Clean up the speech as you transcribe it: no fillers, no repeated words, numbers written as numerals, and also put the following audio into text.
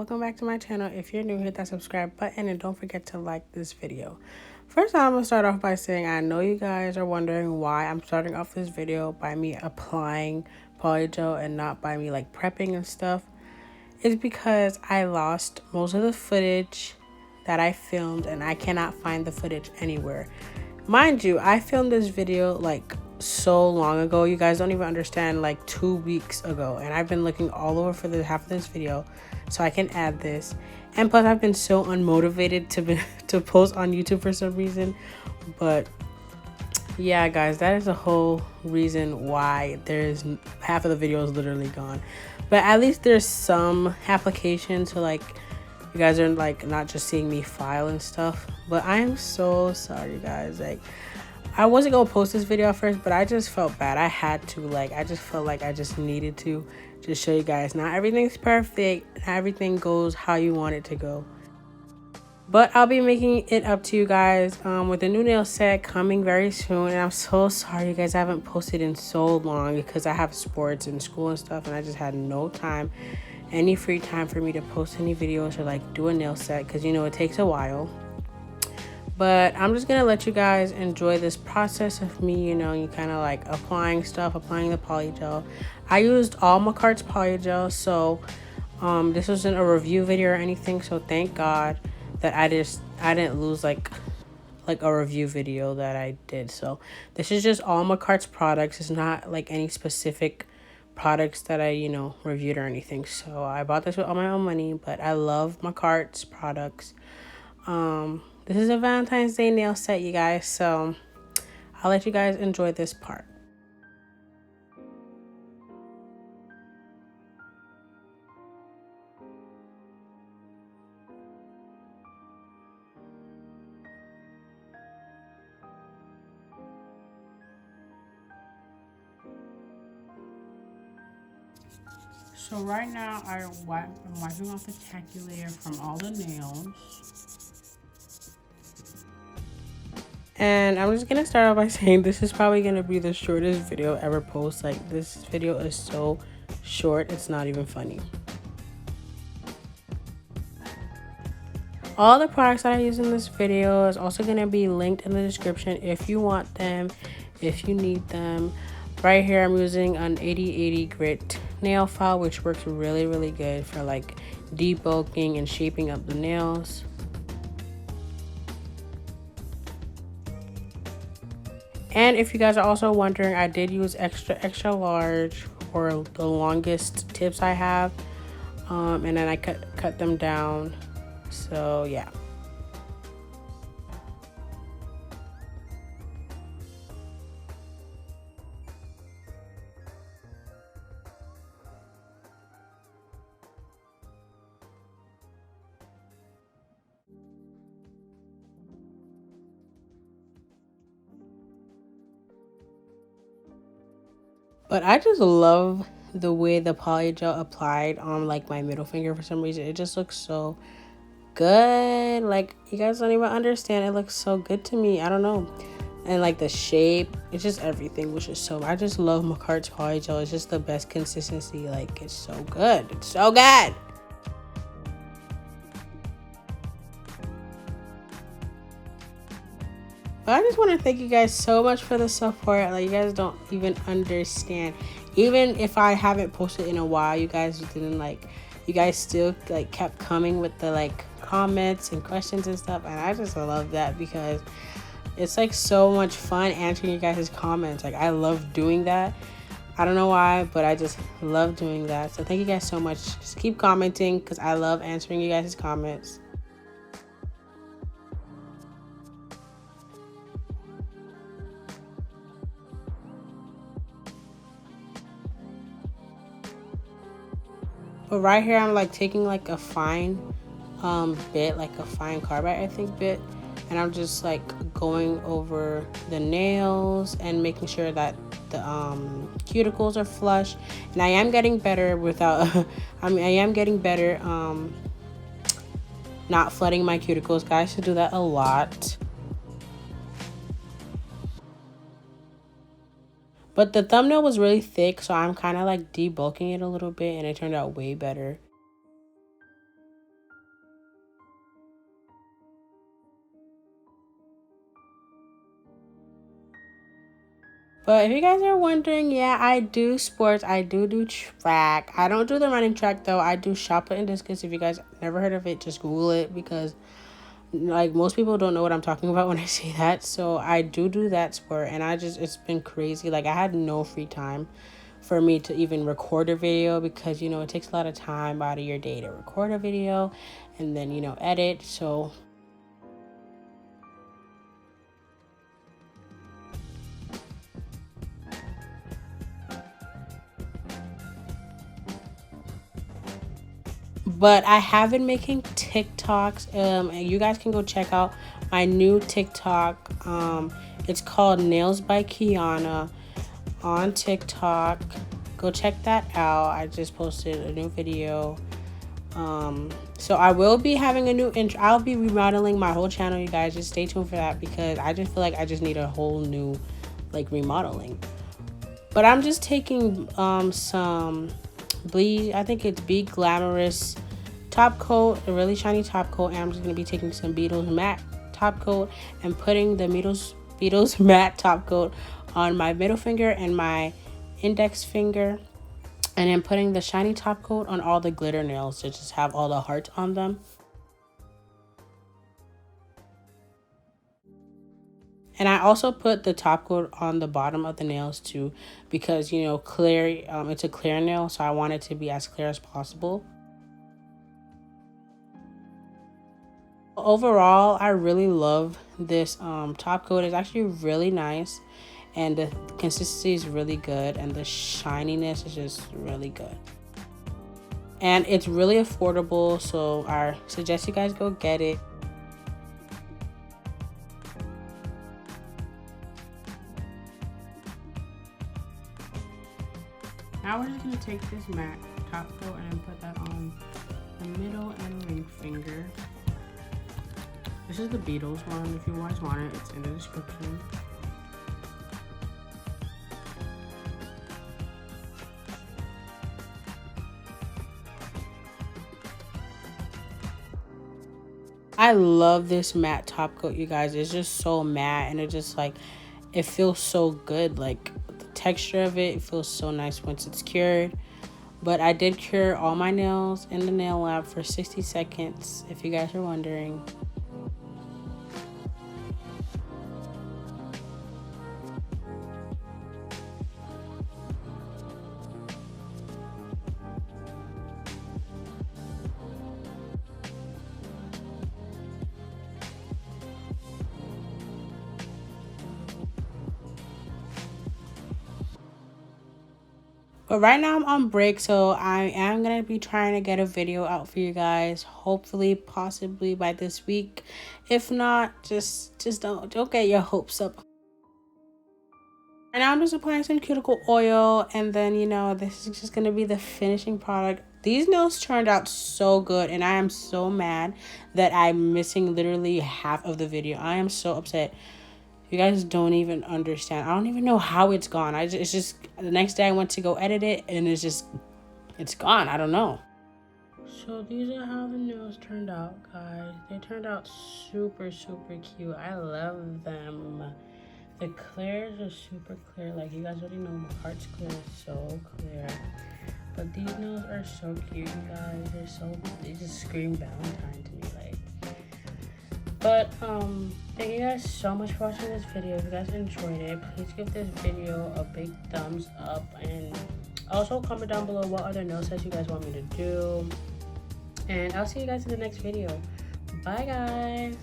welcome back to my channel. If you're new, hit that subscribe button and don't forget to like this video. First, I'm going to start off by saying I know you guys are wondering why I'm starting off this video by me applying Polygel and not by me like prepping and stuff. It's because I lost most of the footage that I filmed and I cannot find the footage anywhere. Mind you, I filmed this video like so long ago. You guys don't even understand, like 2 weeks ago, and I've been looking all over for the half of this video so I can add this. And plus I've been so unmotivated to post on YouTube for some reason. But yeah guys, that is the whole reason why there's half of the video is literally gone. But at least there's some application to like you guys are like not just seeing me file and stuff. But I am so sorry guys. Like I wasn't gonna post this video at first, but I just felt bad. I had to, like, I just felt like I just needed to just show you guys. Not everything's perfect. Not everything goes how you want it to go. But I'll be making it up to you guys with a new nail set coming very soon. And I'm so sorry you guys, I haven't posted in so long because I have sports and school and stuff, and I just had no time, any free time for me to post any videos or like do a nail set, because you know it takes a while. But I'm just gonna let you guys enjoy this process of me, you know, you kind of like applying the polygel. I used all Makartt's polygel, so this wasn't a review video or anything, so thank God that I didn't lose like a review video that I did. So this is just all Makartt's products. It's not like any specific products that I, you know, reviewed or anything. So I bought this with all my own money, but I love Makartt's products. This is a Valentine's Day nail set, you guys, so I'll let you guys enjoy this part. So right now I'm wiping off the tacky layer from all the nails. And I'm just gonna start off by saying this is probably gonna be the shortest video ever posted. Like, this video is so short, it's not even funny. All the products that I use in this video is also gonna be linked in the description if you want them, if you need them. Right here I'm using an 80/80 grit nail file, which works really good for like debulking and shaping up the nails. And if you guys are also wondering, I did use extra large for the longest tips I have, and then I cut them down. So yeah. But I just love the way the polygel applied on like my middle finger for some reason. It just looks so good. Like, you guys don't even understand. It looks so good to me. I don't know. And like the shape, it's just everything, which is so, I just love Makartt's polygel. It's just the best consistency. Like, it's so good. It's so good. But I just want to thank you guys so much for the support. Like, you guys don't even understand. Even if I haven't posted in a while, you guys didn't like, you guys still like kept coming with the like comments and questions and stuff, and I just love that because it's like so much fun answering you guys' comments. Like, I love doing that. I don't know why, but I just love doing that. So thank you guys so much. Just keep commenting because I love answering you guys' comments. But right here I'm like taking like a fine bit, like a fine carbide I think bit, and I'm just like going over the nails and making sure that the cuticles are flush. And I am getting better without I am getting better not flooding my cuticles, guys. To do that a lot. But the thumbnail was really thick, so I'm kind of like debulking it a little bit, and it turned out way better. But if you guys are wondering, yeah, I do sports. I do track. I don't do the running track though. I do shot put and discus. If you guys never heard of it, just Google it, because like most people don't know what I'm talking about when I say that. So I do that sport, and it's been crazy. Like I had no free time for me to even record a video, because it takes a lot of time out of your day to record a video and then edit. So but I have been making TikToks. And you guys can go check out my new TikTok. It's called Nails by Kiana on TikTok. Go check that out. I just posted a new video. So I will be having a new intro. I'll be remodeling my whole channel, you guys. Just stay tuned for that, because I just feel like I just need a whole new remodeling. But I'm just taking some I think it's Be Glamorous top coat, a really shiny top coat, and I'm just going to be taking some Beetles matte top coat and putting the Beetles matte top coat on my middle finger and my index finger, and then putting the shiny top coat on all the glitter nails to just have all the hearts on them. And I also put the top coat on the bottom of the nails too, because clear, it's a clear nail, so I want it to be as clear as possible. Overall, I really love this top coat. It's actually really nice, and the consistency is really good, and the shininess is just really good. And it's really affordable, so I suggest you guys go get it. Now we're just going to take this matte top coat and put that on the middle and ring finger. This is the Beetles one. If you guys want it, it's in the description. I love this matte top coat, you guys. It's just so matte, and it just it feels so good. Like the texture of it feels so nice once it's cured. But I did cure all my nails in the nail lab for 60 seconds, if you guys are wondering. But right now I'm on break, so I am going to be trying to get a video out for you guys. Hopefully, possibly by this week. If not, just don't get your hopes up. And now I'm just applying some cuticle oil, and then, this is just going to be the finishing product. These nails turned out so good, and I am so mad that I'm missing literally half of the video. I am so upset. You guys don't even understand. I don't even know how it's gone. It's just the next day I went to go edit it, and it's gone. I don't know. So these are how the nails turned out, guys. They turned out super cute. I love them. The clears are super clear. Like, you guys already know my heart's clear is so clear. But these nails are so cute, you guys. They just scream Valentine to me, But thank you guys so much for watching this video. If you guys enjoyed it, please give this video a big thumbs up, and also comment down below what other nail sets you guys want me to do. And I'll see you guys in the next video. Bye, guys.